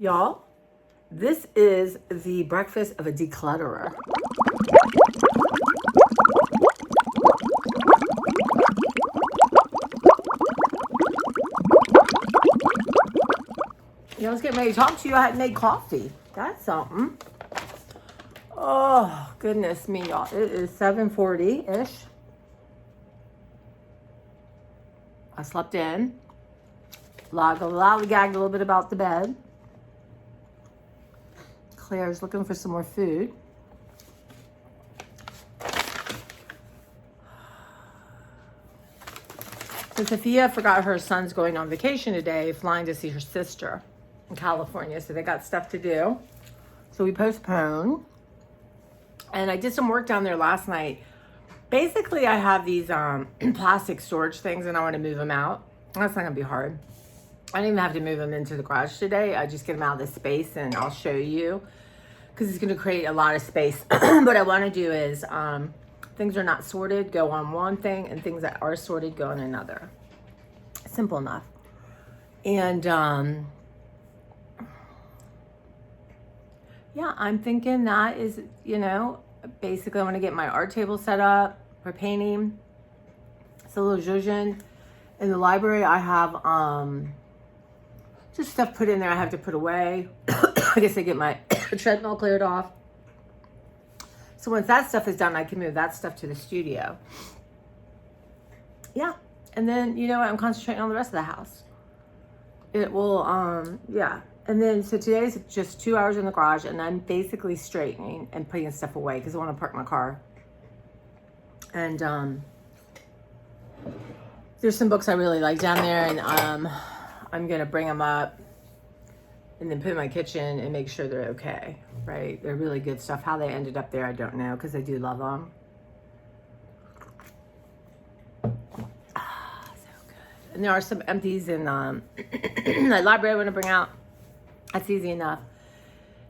Y'all, this is the breakfast of a declutterer. I was getting ready to talk to you. I hadn't made coffee. That's something. Oh, goodness me, y'all. It is 7:40-ish. I slept in. Lollygagged a little bit about the bed. Claire's looking for some more food. So Sophia forgot her son's going on vacation today, flying to see her sister in California. So they got stuff to do. So we postponed. And I did some work down there last night. Basically, I have these plastic storage things and I want to move them out. That's not going to be hard. I don't even have to move them into the garage today. I just get them out of the space and I'll show you. Because it's going to create a lot of space. What I want to do is things are not sorted, go on one thing, and things that are sorted go on another. Simple enough. And yeah, I'm thinking that is, basically I want to get my art table set up for painting. It's a little zhuzhin. In the library, I have just stuff put in there I have to put away. I guess I get my treadmill cleared off. So once that stuff is done, I can move that stuff to the studio. Yeah. And then, I'm concentrating on the rest of the house. It will, yeah. And then, so today's just 2 hours in the garage and I'm basically straightening and putting stuff away because I want to park my car. And there's some books I really like down there and I'm going to bring them up and then put in my kitchen and make sure they're okay, right? They're really good stuff. How they ended up there, I don't know, because I do love them. So good. And there are some empties in the library I want to bring out. That's easy enough.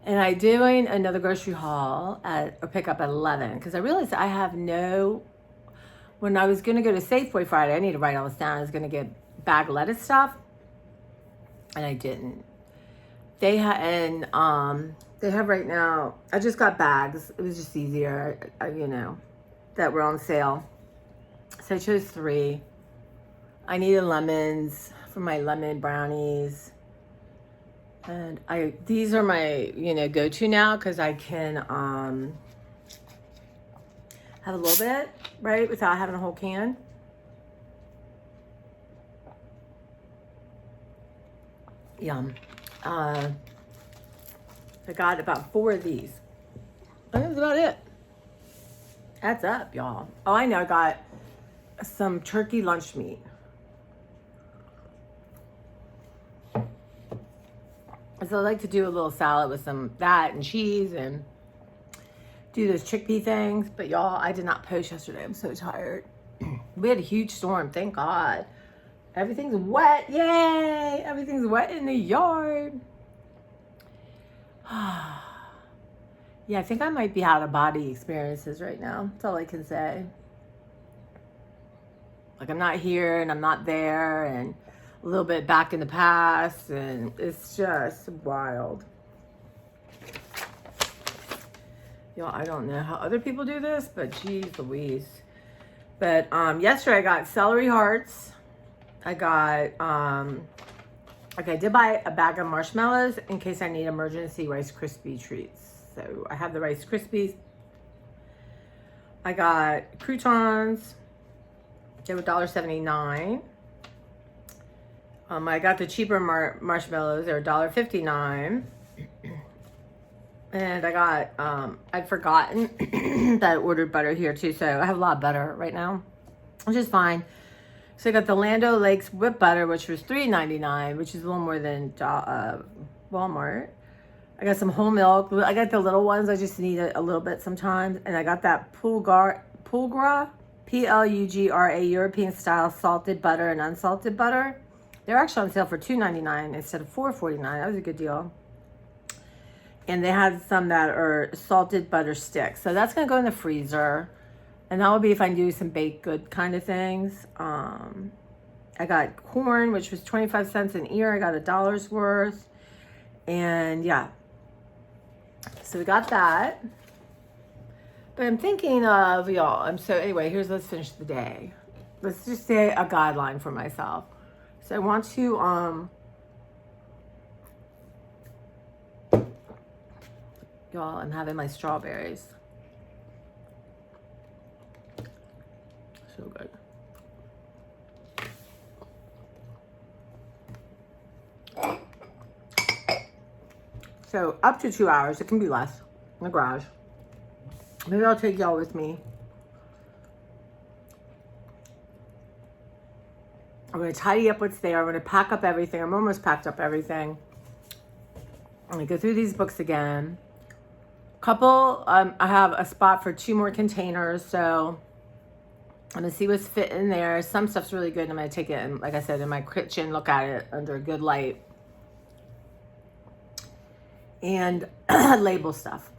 And I'm doing another grocery haul or pickup at 11 because I realized I have when I was going to go to Safeway Friday, I need to write all this down. I was going to get bag lettuce stuff and I didn't. They have right now, I just got bags. It was just easier, that were on sale. So I chose 3. I needed lemons for my lemon brownies. And these are my, go-to now because I can have a little bit, right, without having a whole can. Yum. I got about 4 of these. And that's about it. That's up, y'all. Oh, I know. I got some turkey lunch meat. So I like to do a little salad with some that and cheese and do those chickpea things. But y'all, I did not post yesterday. I'm so tired. We had a huge storm. Thank God. Everything's wet. Yay! Everything's wet in the yard. Yeah, I think I might be out of body experiences right now. That's all I can say. Like I'm not here and I'm not there and a little bit back in the past and it's just wild. Y'all, I don't know how other people do this, but geez Louise. But yesterday I got celery hearts. I got, I did buy a bag of marshmallows in case I need emergency Rice Krispie treats. So I have the Rice Krispies. I got croutons. They were $1.79. I got the cheaper marshmallows. They were $1.59. And I got, I'd forgotten that I ordered butter here too. So I have a lot of butter right now, which is fine. So I got the Land O'Lakes whipped butter, which was $3.99, which is a little more than Walmart. I got some whole milk. I got the little ones. I just need a little bit sometimes. And I got that Pulgra, Plugra, European style salted butter and unsalted butter. They're actually on sale for $2.99 instead of $4.49. That was a good deal. And they had some that are salted butter sticks. So that's going to go in the freezer. And that will be if I do some baked good kind of things. I got corn, which was 25 cents an ear. I got $1 worth. And yeah, so we got that. But I'm thinking of y'all. So anyway, let's finish the day. Let's just say a guideline for myself. So I want to y'all, I'm having my strawberries. So good. So up to 2 hours. It can be less in the garage. Maybe I'll take y'all with me. I'm going to tidy up what's there. I'm going to pack up everything. I'm almost packed up everything. I'm going to go through these books again. I have a spot for 2 more containers. So I'm going to see what's fit in there. Some stuff's really good. And I'm going to take it, and like I said, in my kitchen, look at it under a good light. And label stuff.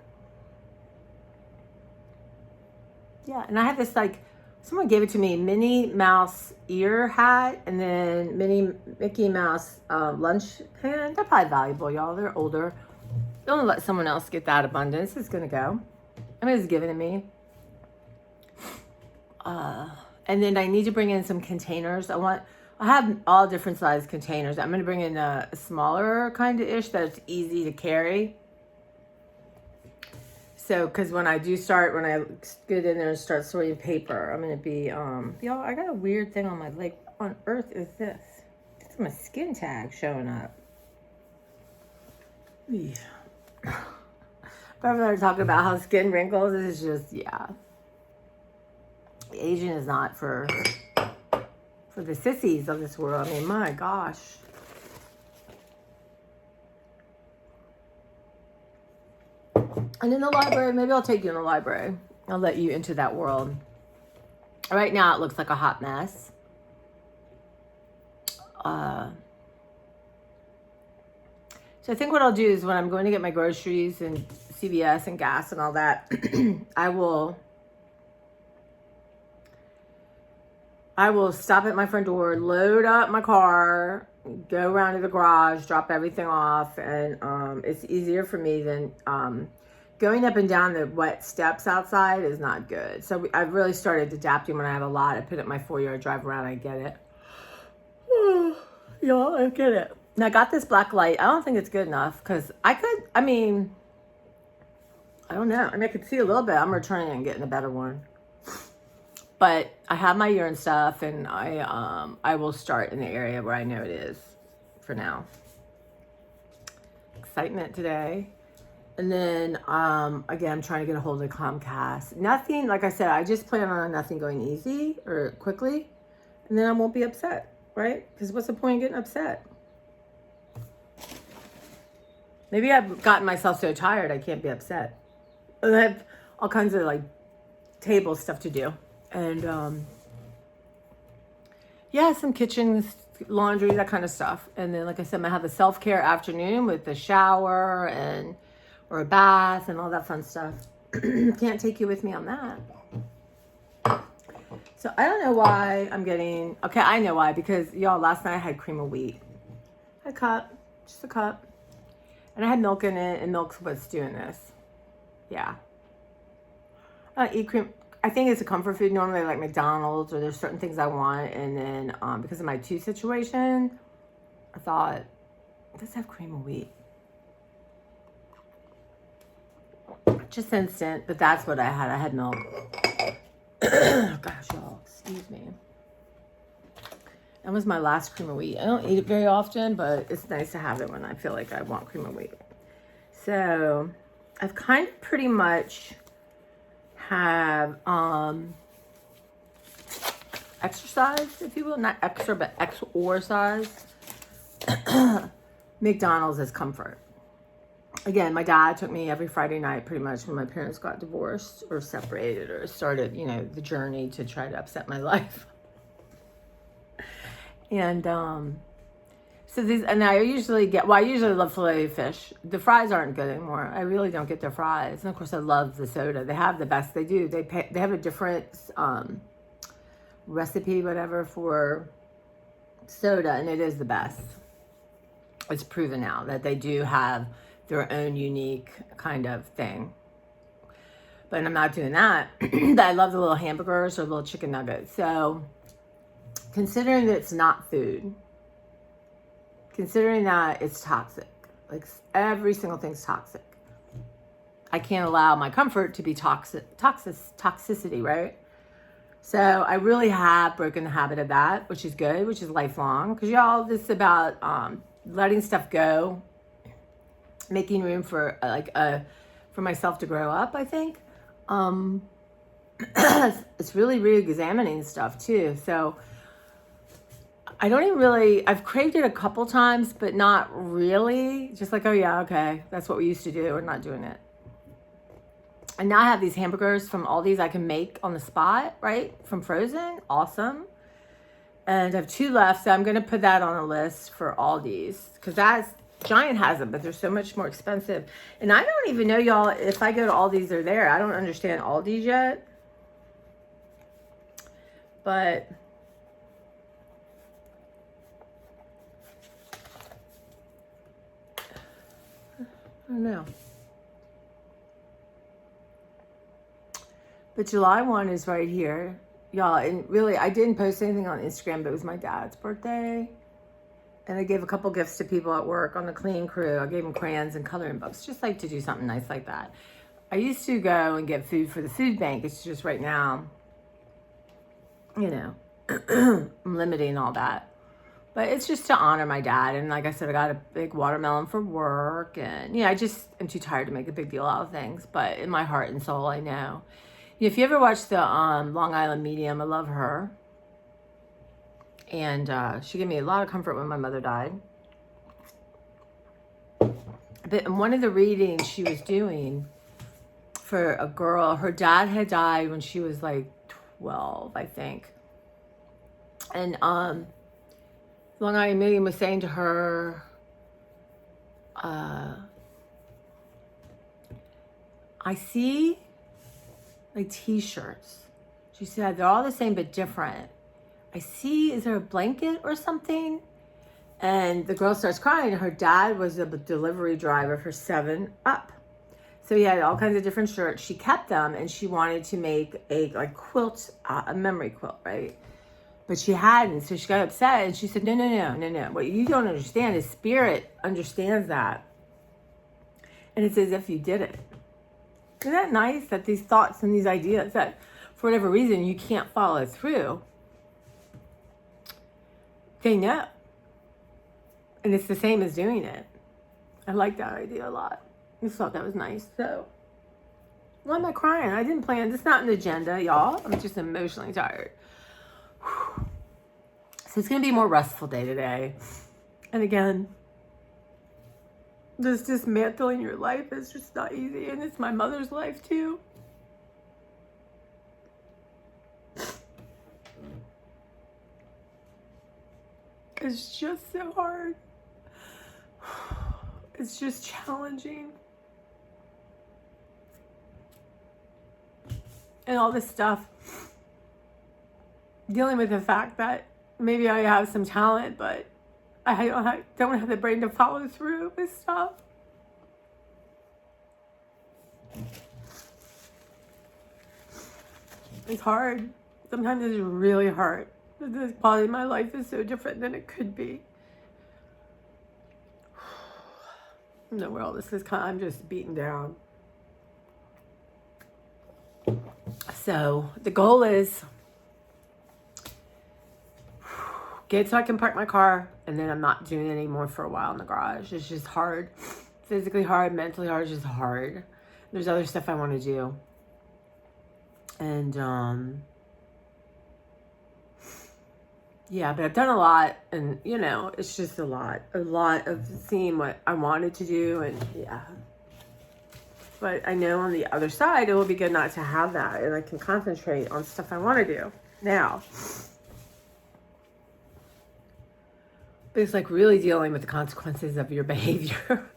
Yeah, and I have this, like, someone gave it to me, Minnie Mouse ear hat, and then Mickey Mouse lunch pan. They're probably valuable, y'all. They're older. Don't let someone else get that abundance. It's gonna go. I mean, it's given to me. And then I need to bring in some containers. I have all different size containers. I'm gonna bring in a smaller kind of ish that's easy to carry. So, because when I get in there and start sorting paper, I'm going to be, y'all, I got a weird thing on my leg. What on earth is this? It's my skin tag showing up. Yeah. Remember talking about how skin wrinkles is just, yeah. Aging is not for the sissies of this world. I mean, my gosh. And in the library, maybe I'll take you in the library. I'll let you into that world. Right now, it looks like a hot mess. So I think what I'll do is when I'm going to get my groceries and CVS and gas and all that, I will stop at my front door, load up my car, go around to the garage, drop everything off, and it's easier for me than going up and down the wet steps outside is not good. So I've really started adapting when I have a lot. I put it in my 4-yard drive around, I get it. Yeah, I get it. And I got this black light. I don't think it's good enough because I don't know. I mean, I could see a little bit. I'm returning and getting a better one. But I have my urine stuff, and I will start in the area where I know it is for now. Excitement today. And then, again, I'm trying to get a hold of Comcast. Nothing, like I said, I just plan on nothing going easy or quickly. And then I won't be upset, right? Because what's the point of getting upset? Maybe I've gotten myself so tired I can't be upset. And I have all kinds of, like, table stuff to do. And, yeah, some kitchen, laundry, that kind of stuff. And then, like I said, I have a self-care afternoon with a shower or a bath and all that fun stuff. Can't take you with me on that. So I don't know why okay, I know why, because y'all, last night I had cream of wheat. A cup, just a cup. And I had milk in it, and milk's what's doing this. Yeah. I eat cream. I think it's a comfort food normally, like McDonald's, or there's certain things I want. And then because of my tooth situation, I thought, let's have cream of wheat. Just instant, but that's what I had. I had milk. Gosh, y'all, excuse me. That was my last cream of wheat. I don't eat it very often, but it's nice to have it when I feel like I want cream of wheat. So I've kind of pretty much have exercise, if you will. Not extra, but exercise. McDonald's is comfort. Again, my dad took me every Friday night pretty much when my parents got divorced or separated or started, the journey to try to upset my life. And I usually love filet fish. The fries aren't good anymore. I really don't get their fries. And of course I love the soda. They have the best. They do. They have a different recipe, whatever, for soda, and it is the best. It's proven now that they do have their own unique kind of thing. But I'm not doing that. But I love the little hamburgers or little chicken nuggets. So considering that it's not food, considering that it's toxic, like every single thing's toxic, I can't allow my comfort to be toxicity, right? So I really have broken the habit of that, which is good, which is lifelong. Because y'all, this is about letting stuff go, making room for for myself to grow up, I think. It's really re-examining stuff too. So I don't even really, I've craved it a couple times, but not really. Just like, oh yeah, okay, that's what we used to do. We're not doing it. And now I have these hamburgers from Aldi's I can make on the spot, right? From frozen. Awesome. And I have 2 left, so I'm going to put that on a list for Aldi's. Because Giant has them, but they're so much more expensive. And I don't even know, y'all, if I go to Aldi's, they're there. I don't understand Aldi's yet. But I don't know. But July 1 is right here. Y'all, and really, I didn't post anything on Instagram, but it was my dad's birthday. And I gave a couple gifts to people at work on the clean crew. I gave them crayons and coloring books, just like to do something nice like that. I used to go and get food for the food bank. It's just right now, you know, I'm limiting all that. But it's just to honor my dad. And like I said, I got a big watermelon for work. And yeah, I'm too tired to make a big deal out of things. But in my heart and soul, I know. If you ever watch the Long Island Medium, I love her. And she gave me a lot of comfort when my mother died. But in one of the readings she was doing for a girl, her dad had died when she was like 12, I think. And Long Island Medium was saying to her, I see like t-shirts. She said, they're all the same but different. I see, is there a blanket or something? And the girl starts crying. Her dad was a delivery driver for 7-Up. So he had all kinds of different shirts. She kept them and she wanted to make a quilt, a memory quilt, right? But she hadn't. So she got upset and she said, no. What you don't understand is spirit understands that. And it's as if you did it. Isn't that nice that these thoughts and these ideas that for whatever reason you can't follow through, they know. And it's the same as doing it. I like that idea a lot. I just thought that was nice. So, why am I crying? I didn't plan. This is not an agenda, y'all. I'm just emotionally tired. Whew. So, it's going to be a more restful day today. And again, just dismantling your life is just not easy. And it's my mother's life, too. It's just so hard. It's just challenging. And all this stuff. Dealing with the fact that maybe I have some talent, but I don't have the brain to follow through with stuff. It's hard. Sometimes it's really hard. This quality of my life is so different than it could be. I know where all this is I'm just beaten down. So the goal is get so I can park my car, and then I'm not doing it anymore for a while in the garage. It's just hard. Physically hard, mentally hard, it's just hard. There's other stuff I want to do. And yeah, but I've done a lot, and you know, it's just a lot of seeing what I wanted to do, and yeah. But I know on the other side, it will be good not to have that, and I can concentrate on stuff I want to do now. But it's like really dealing with the consequences of your behavior,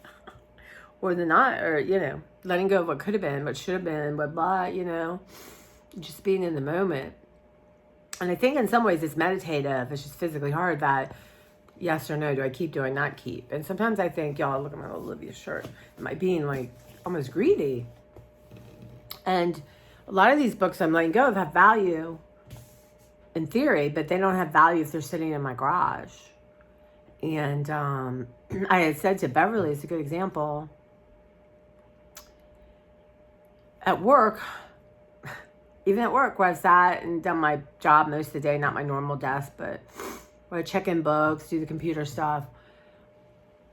or the not, or you know, letting go of what could have been, what should have been, what blah, you know, just being in the moment. And I think in some ways it's meditative. It's just physically hard that yes or no. Do I keep, do I not keep? And sometimes I think, y'all, look at my Olivia shirt. Am I being like almost greedy? And a lot of these books I'm letting go of have value in theory, but they don't have value if they're sitting in my garage. And I had said to Beverly, it's a good example, at work, even at work where I've sat and done my job most of the day, not my normal desk, but where I check in books, do the computer stuff,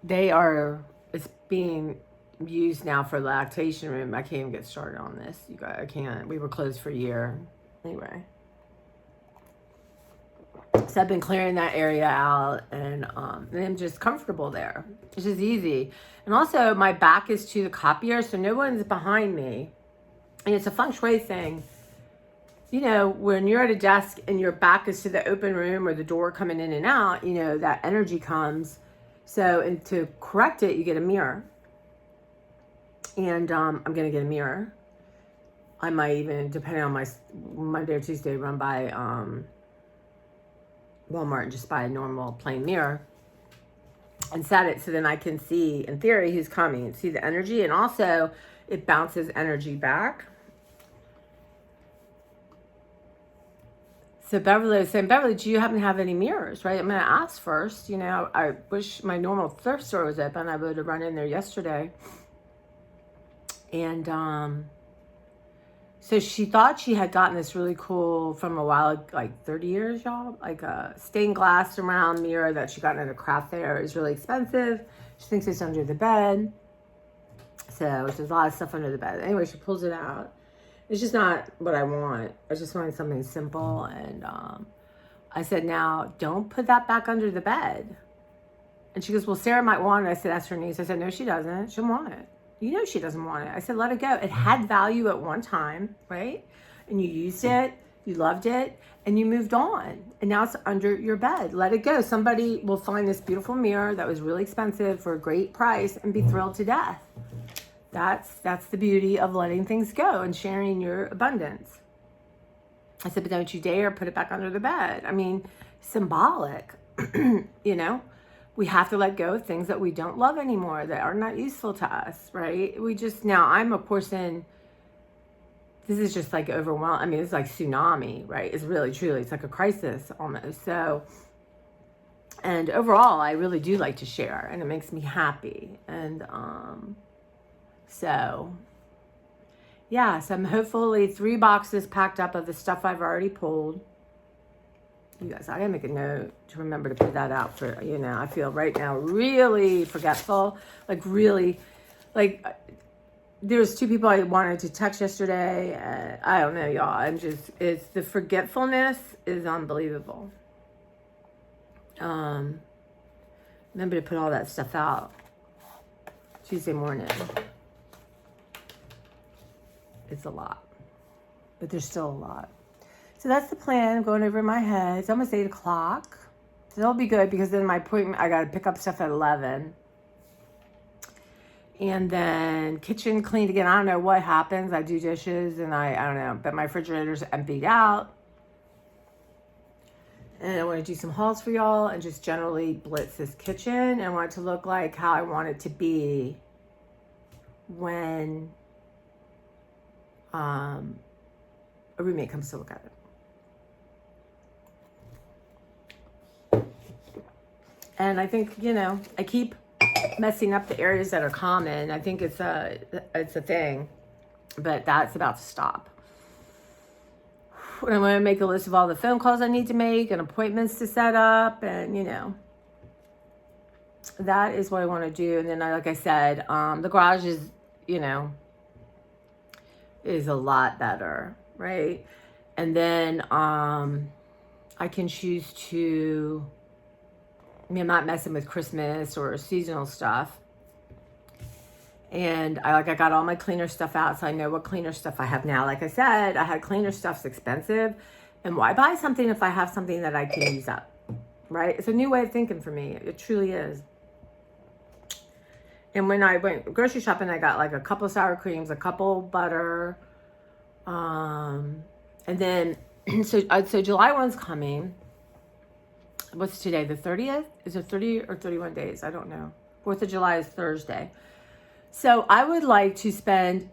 it's being used now for lactation room. I can't even get started on this. You guys, I can't. We were closed for a year. Anyway. So I've been clearing that area out, and I'm just comfortable there. It's just easy. And also my back is to the copier, so no one's behind me. And it's a feng shui thing. You know, when you're at a desk and your back is to the open room or the door coming in and out, you know, that energy comes. So, and to correct it, you get a mirror. And I'm going to get a mirror. I might even, depending on my Monday or Tuesday, run by Walmart and just buy a normal plain mirror and set it so then I can see, in theory, who's coming and see the energy. And also, it bounces energy back. So Beverly was saying, Beverly, do you happen to have any mirrors, right? I'm going to ask first. You know, I wish my normal thrift store was open. I would have run in there yesterday. And so she thought she had gotten this really cool from a while, like 30 years, y'all, like a stained glass surround mirror that she got at a craft fair. It was really expensive. She thinks it's under the bed. So there's a lot of stuff under the bed. Anyway, she pulls it out. It's just not what I want. I just wanted something simple. And I said, now, don't put that back under the bed. And she goes, well, Sarah might want it. I said, that's her niece. I said, no, she doesn't. She'll want it. You know she doesn't want it. I said, let it go. It had value at one time, right? And you used it, you loved it, and you moved on. And now it's under your bed. Let it go. Somebody will find this beautiful mirror that was really expensive for a great price and be thrilled to death. That's the beauty of letting things go and sharing your abundance. I said, but don't you dare put it back under the bed. I mean, symbolic, you know? We have to let go of things that we don't love anymore, that are not useful to us, right? Now I'm a person, this is just like overwhelming. I mean, it's like tsunami, right? It's really, truly, it's like a crisis almost. So, and overall, I really do like to share, and it makes me happy. And so, yeah, so I'm hopefully 3 boxes packed up of the stuff I've already pulled. You guys, I gotta make a note to remember to put that out for, you know, I feel right now really forgetful. Like really, like there's 2 people I wanted to text yesterday. I don't know, y'all. It's the forgetfulness is unbelievable. Remember to put all that stuff out Tuesday morning. It's a lot, but there's still a lot. So that's the plan. I'm going over in my head. It's almost 8 o'clock. So that'll be good because then my appointment, I got to pick up stuff at 11. And then kitchen cleaned again. I don't know what happens. I do dishes and I don't know, but my refrigerator's emptied out. And I want to do some hauls for y'all and just generally blitz this kitchen. And I want it to look like how I want it to be when a roommate comes to look at it. And I think, you know, I keep messing up the areas that are common. I think it's a thing, but that's about to stop. I'm going to make a list of all the phone calls I need to make and appointments to set up. And, you know, that is what I want to do. And then, like I said, the garage is, you know, is a lot better, right? And then I can choose to... I mean, I'm not messing with Christmas or seasonal stuff. And I got all my cleaner stuff out, so I know what cleaner stuff I have now. Like I said, I had cleaner stuff's expensive. And why buy something if I have something that I can use up, right? It's a new way of thinking for me. It truly is. And when I went grocery shopping, I got like a couple sour creams, a couple butter. And then, so July 1's coming. what's today, the 30th? Is it 30 or 31 days? I don't know. 4th of July is Thursday. So I would like to spend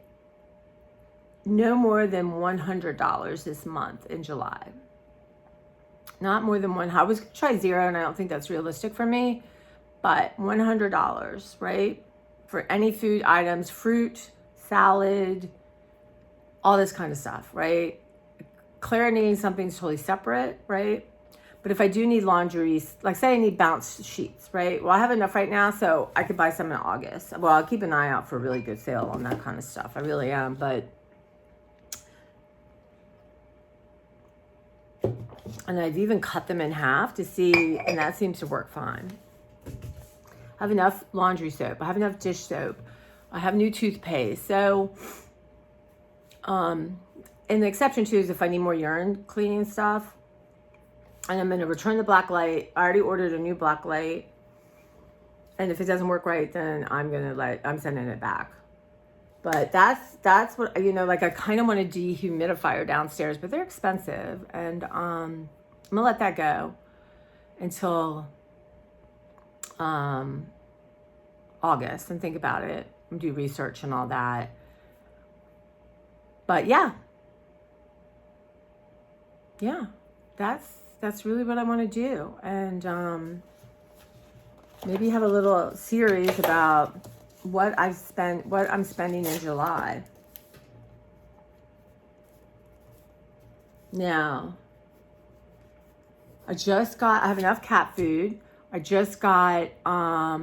no more than $100 this month in July. Not more than one. I was going to try zero, and I don't think that's realistic for me, but $100, right? For any food items, fruit, salad, all this kind of stuff, right? Claire needs something totally separate, right? But if I do need laundry, like say I need bounce sheets, right? Well, I have enough right now, so I could buy some in August. Well, I'll keep an eye out for a really good sale on that kind of stuff. I really am, but... And I've even cut them in half to see, and that seems to work fine. I have enough laundry soap. I have enough dish soap. I have new toothpaste. So, and the exception too is if I need more urine cleaning stuff. And I'm going to return the black light. I already ordered a new black light. And if it doesn't work right, then I'm sending it back. But that's what, you know, like I kind of want a dehumidifier downstairs, but they're expensive. And I'm going to let that go until August and think about it and do research and all that. But yeah, that's really what I want to do. And maybe have a little series about what I'm spending in July. Now, I have enough cat food. I just got, so I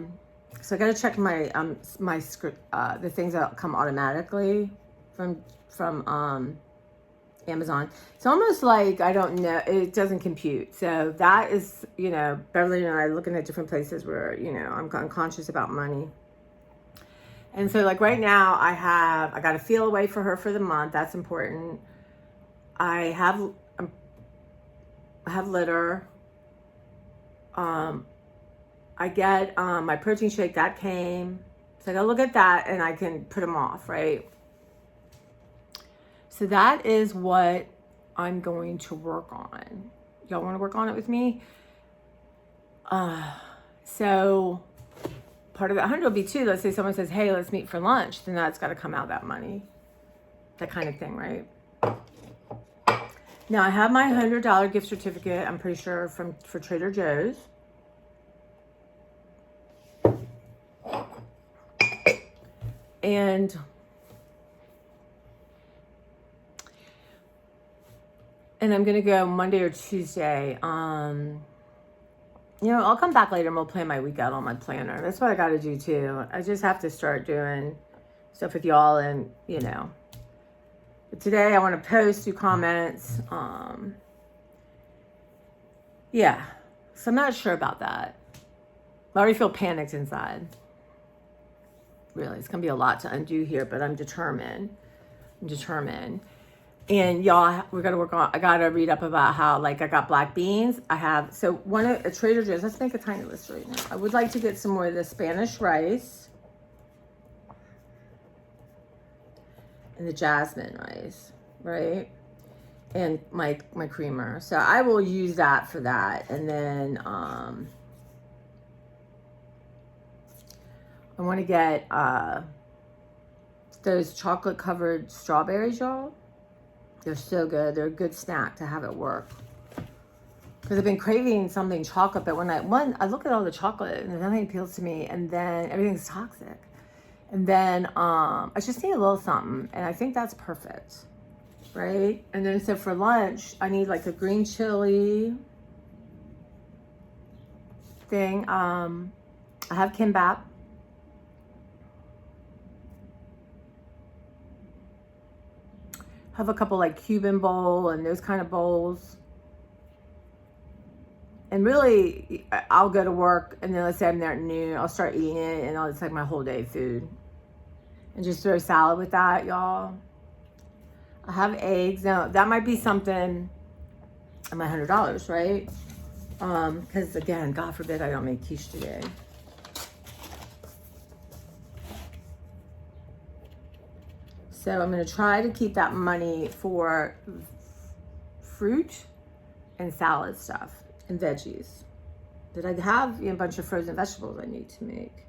got to check my the things that come automatically from Amazon. It's almost like, I don't know, it doesn't compute. So that is, you know, Beverly and I are looking at different places where, you know, I'm conscious about money. And so like right now I got a feel away for her for the month. That's important. I have litter. I get my protein shake that came. So I gotta look at that and I can put them off, right? So that is what I'm going to work on. Y'all want to work on it with me? So part of that 100 will be too, let's say someone says, hey, let's meet for lunch. Then that's got to come out that money. That kind of thing, right? Now I have my $100 gift certificate, I'm pretty sure for Trader Joe's. And I'm going to go Monday or Tuesday. You know, I'll come back later and we'll plan my week out on my planner. That's what I got to do too. I just have to start doing stuff with y'all and, you know. But today I want to post, do comments. Yeah. So I'm not sure about that. I already feel panicked inside. Really, it's going to be a lot to undo here, but I'm determined. And y'all, we got to work on, I got to read up about how, like, I got black beans. I have, so one at Trader Joe's, let's make a tiny list right now. I would like to get some more of the Spanish rice and the jasmine rice, right? And my creamer. So I will use that for that. And then, I want to get, those chocolate covered strawberries, y'all. They're so good. They're a good snack to have at work. Because I've been craving something chocolate, but when I look at all the chocolate and nothing appeals to me, and then everything's toxic. And then I just need a little something, and I think that's perfect, right? And then so for lunch, I need like a green chili thing. I have kimbap. Have a couple like Cuban bowl and those kind of bowls. And really, I'll go to work and then let's say I'm there at noon, I'll start eating it and it's like my whole day food. And just throw salad with that, y'all. I have eggs. Now, that might be something at my $100, right? Because again, God forbid I don't make quiche today. So I'm going to try to keep that money for fruit and salad stuff and veggies. that I have a bunch of frozen vegetables I need to make.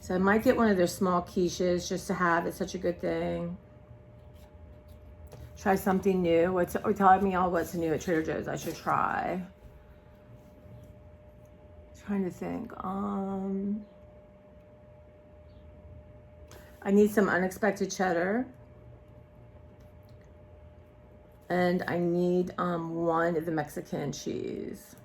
So I might get one of their small quiches just to have. It's such a good thing. Try something new. Tell me all what's new at Trader Joe's I should try. Trying to think. I need some unexpected cheddar. And I need one of the Mexican cheese.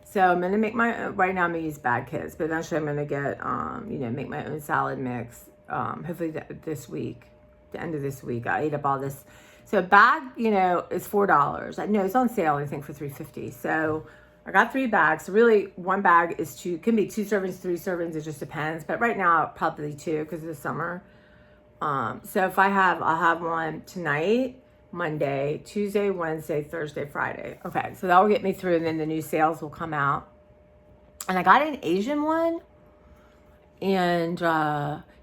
So I'm gonna make right now I'm gonna use bag kits, but eventually I'm gonna get, make my own salad mix. Hopefully this week, the end of this week. I ate up all this. So a bag, is $4. No, it's on sale, I think, for $3.50. So I got 3 bags. So really, one bag can be 2 servings, 3 servings. It just depends. But right now, probably 2 because of the summer. So if I'll have one tonight, Monday, Tuesday, Wednesday, Thursday, Friday. Okay, so that will get me through, and then the new sales will come out. And I got an Asian one, and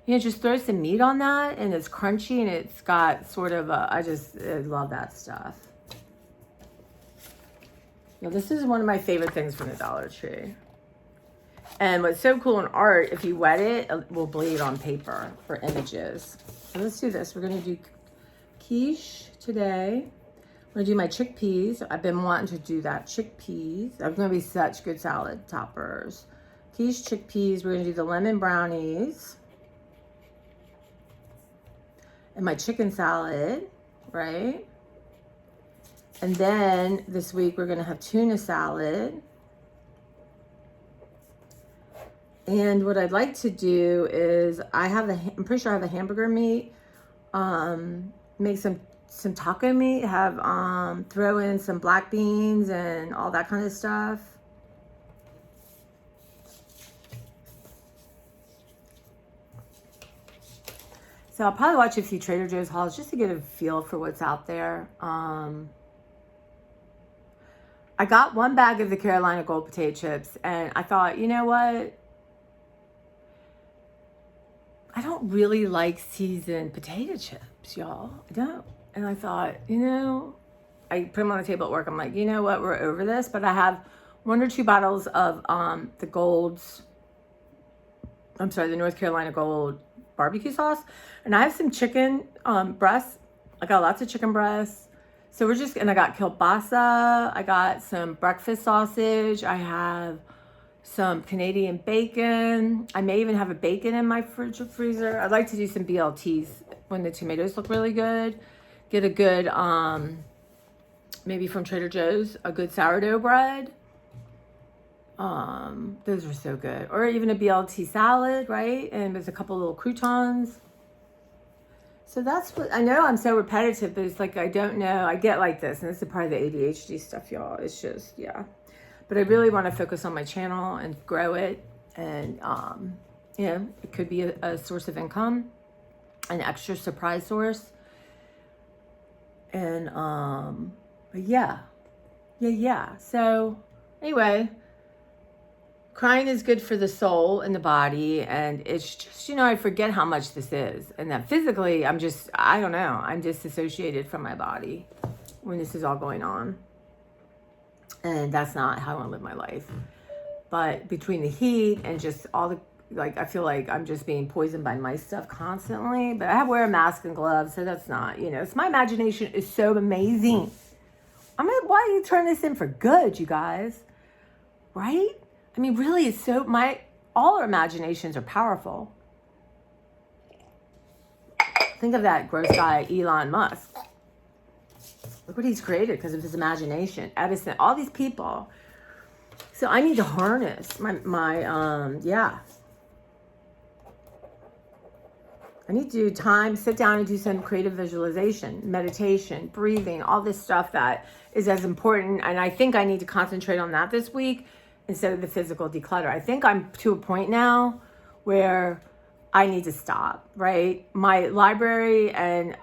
just throw some meat on that, and it's crunchy, and it's got sort of I love that stuff. This is one of my favorite things from the Dollar Tree. And what's so cool in art, if you wet it, it will bleed on paper for images. So let's do this. We're going to do quiche today. I'm going to do my chickpeas. I've been wanting to do that. Chickpeas. They're going to be such good salad toppers. Quiche, chickpeas. We're going to do the lemon brownies. And my chicken salad, right? And then this week we're going to have tuna salad. And what I'd like to do is I'm pretty sure I have a hamburger meat. Make some taco meat. Throw in some black beans and all that kind of stuff. So I'll probably watch a few Trader Joe's hauls just to get a feel for what's out there. I got 1 bag of the Carolina Gold potato chips, and I thought, you know what? I don't really like seasoned potato chips, y'all. I don't. And I thought, I put them on the table at work. I'm like, you know what? We're over this. But I have 1 or 2 bottles of the North Carolina Gold barbecue sauce. And I have some chicken breasts. I got lots of chicken breasts. So and I got kielbasa. I got some breakfast sausage. I have some Canadian bacon. I may even have a bacon in my fridge or freezer. I'd like to do some BLTs when the tomatoes look really good. Get a good, maybe from Trader Joe's, a good sourdough bread. Those are so good. Or even a BLT salad, right? And there's a couple little croutons. So that's what, I know I'm so repetitive, but it's like, I don't know. I get like this, and this is part of the ADHD stuff, y'all. It's just, yeah. But I really want to focus on my channel and grow it. And, it could be a source of income, an extra surprise source. And, but yeah. So anyway, crying is good for the soul and the body. And it's just, I forget how much this is. And that physically, I'm disassociated from my body when this is all going on. And that's not how I want to live my life. But between the heat and just all the, I feel like I'm just being poisoned by my stuff constantly. But I wear a mask and gloves, so that's not, it's my imagination is so amazing. Why do you turn this in for good, you guys? Right? Really, it's so, all our imaginations are powerful. Think of that gross guy, Elon Musk. Look what he's created because of his imagination. Edison, all these people. So I need to harness I need to do time, sit down and do some creative visualization, meditation, breathing, all this stuff that is as important. And I think I need to concentrate on that this week instead of the physical declutter. I think I'm to a point now where I need to stop, right? My library and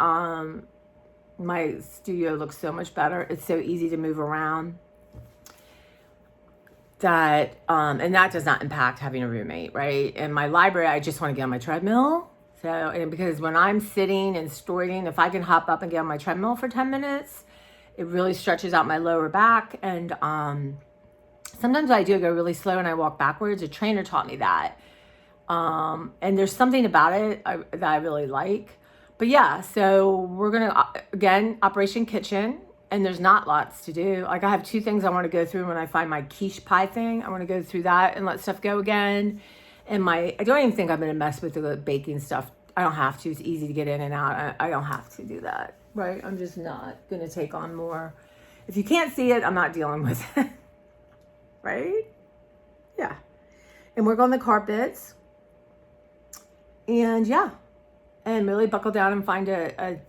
my studio looks so much better. It's so easy to move around. That and that does not impact having a roommate, right? In my library, I just want to get on my treadmill. So, and because when I'm sitting and storing, if I can hop up and get on my treadmill for 10 minutes, It really stretches out my lower back. And sometimes I do go really slow and I walk backwards. A trainer taught me that. And there's something about it that I really like. But yeah, so we're going to, again, Operation Kitchen. And there's not lots to do. Like I have 2 things I want to go through when I find my quiche pie thing. I want to go through that and let stuff go again. And I don't even think I'm going to mess with the baking stuff. I don't have to. It's easy to get in and out. I don't have to do that, right? I'm just not going to take on more. If you can't see it, I'm not dealing with it, right? Yeah. And work on the carpets. And yeah. And really buckle down and find I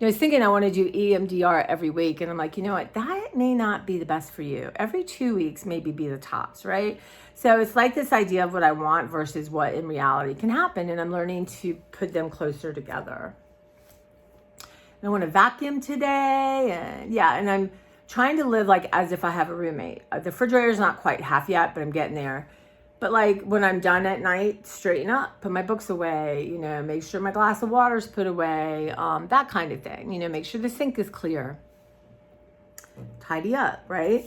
was thinking I want to do EMDR every week. And I'm like, you know what? That may not be the best for you. Every 2 weeks maybe be the tops, right? So it's like this idea of what I want versus what in reality can happen. And I'm learning to put them closer together. And I want to vacuum today. And yeah, and I'm trying to live like as if I have a roommate. The refrigerator's not quite half yet, but I'm getting there. But like when I'm done at night, straighten up, put my books away, you know, make sure my glass of water's put away, that kind of thing, you know, make sure the sink is clear, tidy up, right?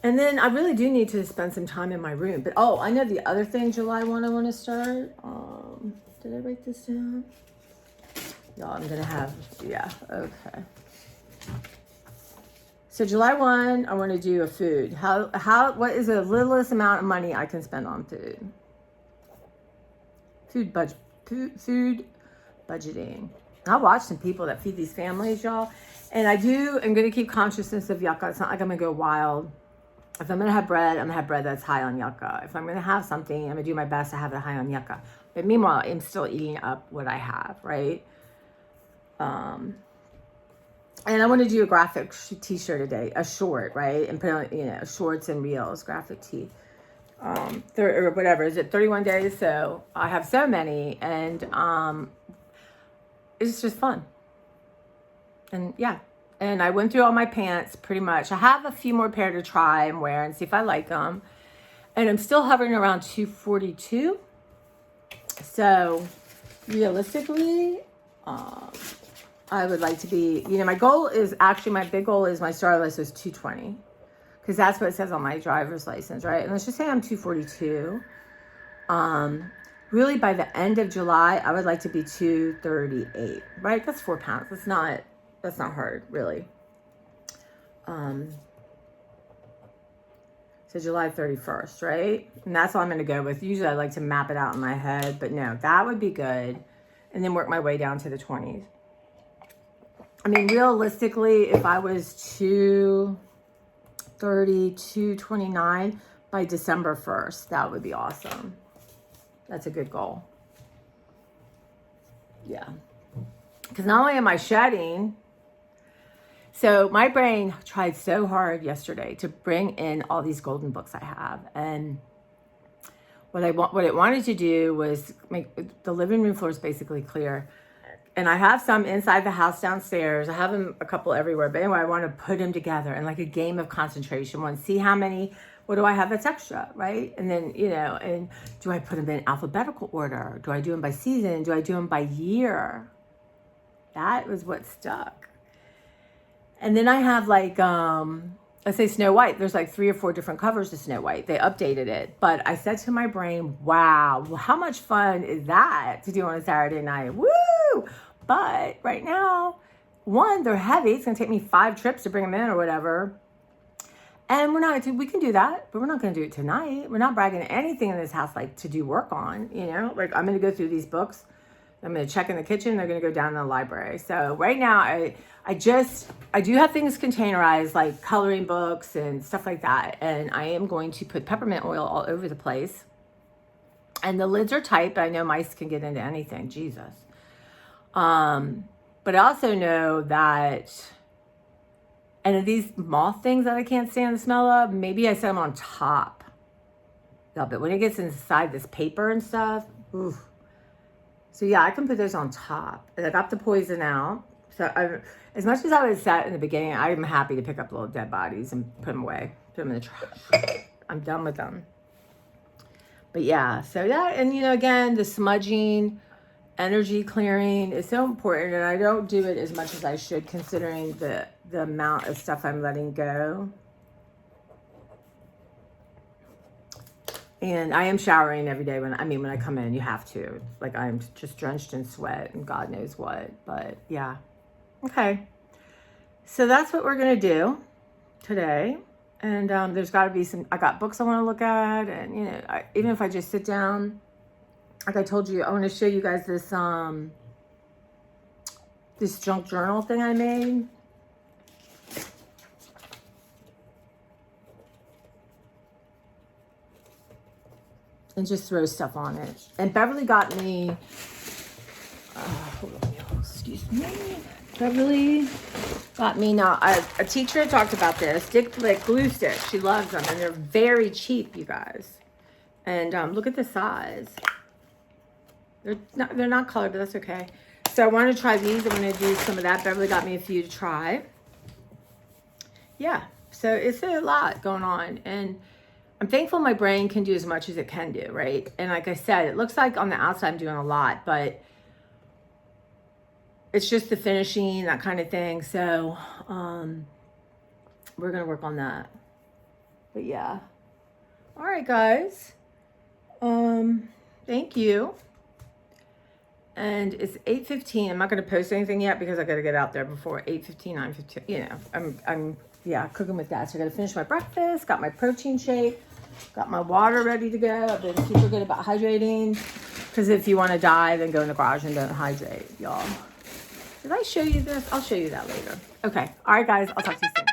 And then I really do need to spend some time in my room. But oh, I know the other thing, July 1, I want to start. Did I write this down? No, I'm going to have, yeah, okay. So July 1, I want to do a food. What is the littlest amount of money I can spend on food? Food budgeting. I watch some people that feed these families, y'all. And I'm going to keep consciousness of yucca. It's not like I'm going to go wild. If I'm going to have bread, I'm going to have bread that's high on yucca. If I'm going to have something, I'm going to do my best to have it high on yucca. But meanwhile, I'm still eating up what I have, right? And I want to do a graphic t-shirt today, a short, right? And put on, you know, shorts and reels, graphic tee. Or whatever, is it 31 days? So I have so many, and it's just fun. And yeah, and I went through all my pants pretty much. I have a few more pair to try and wear and see if I like them. And I'm still hovering around 242. So realistically, I would like to be, you know, my big goal is my star list is 220. Because that's what it says on my driver's license, right? And let's just say I'm 242. Really by the end of July, I would like to be 238, right? That's 4 pounds. That's not hard, really. So July 31st, right? And that's all I'm going to go with. Usually I like to map it out in my head, but no, that would be good. And then work my way down to the 20s. I mean, realistically, if I was 230, 229 by December 1st, that would be awesome. That's a good goal. Yeah. Because not only am I shedding, so my brain tried so hard yesterday to bring in all these golden books I have. And what it wanted to do was make the living room floors basically clear. And I have some inside the house downstairs. I have them a couple everywhere. But anyway, I want to put them together in like a game of concentration. I want to see what do I have that's extra, right? And then, you know, and do I put them in alphabetical order? Do I do them by season? Do I do them by year? That was what stuck. And then I have like, let's say Snow White. There's like 3 or 4 different covers to Snow White. They updated it. But I said to my brain, wow, how much fun is that to do on a Saturday night? Woo! But right now, one, they're heavy. It's going to take me 5 trips to bring them in or whatever. And we can do that, but we're not going to do it tonight. We're not bragging anything in this house like to do work on, you know? Like I'm going to go through these books. I'm going to check in the kitchen. They're going to go down in the library. So right now, I do have things containerized like coloring books and stuff like that. And I am going to put peppermint oil all over the place. And the lids are tight, but I know mice can get into anything. Jesus. But I also know that, and these moth things that I can't stand the smell of, maybe I set them on top. No, but when it gets inside this paper and stuff, oof. So yeah, I can put those on top. And I got the poison out. So as much as I was sad in the beginning, I'm happy to pick up little dead bodies and put them away. Put them in the trash. I'm done with them. But yeah, so yeah, and you know, again, the smudging energy clearing is so important, and I don't do it as much as I should considering the amount of stuff I'm letting go. And I am showering every day when I come in. You have to. Like, I'm just drenched in sweat and God knows what. But yeah. Okay. So that's what we're going to do today. And there's got to be I got books I want to look at. And, you know, even if I just sit down, like I told you, I want to show you guys this junk journal thing I made. And just throw stuff on it. And Beverly got me, hold on, y'all, excuse me. Beverly got me now, a teacher talked about this, Dick Blick glue sticks. She loves them, and they're very cheap, you guys. And look at the size. They're not colored, but that's okay. So I want to try these. I'm going to do some of that. Beverly got me a few to try. Yeah, so it's a lot going on, and I'm thankful my brain can do as much as it can do, right? And like I said, it looks like on the outside I'm doing a lot, but it's just the finishing, that kind of thing. So we're going to work on that. But yeah. All right, guys. Thank you. And it's 8:15. I'm not going to post anything yet because I got to get out there before 8:15, 9:15. You know, I'm cooking with that. So I got to finish my breakfast, got my protein shake, got my water ready to go. I've been super good about hydrating because if you want to die, then go in the garage and don't hydrate, y'all. Did I show you this? I'll show you that later. Okay. All right, guys. I'll talk to you soon.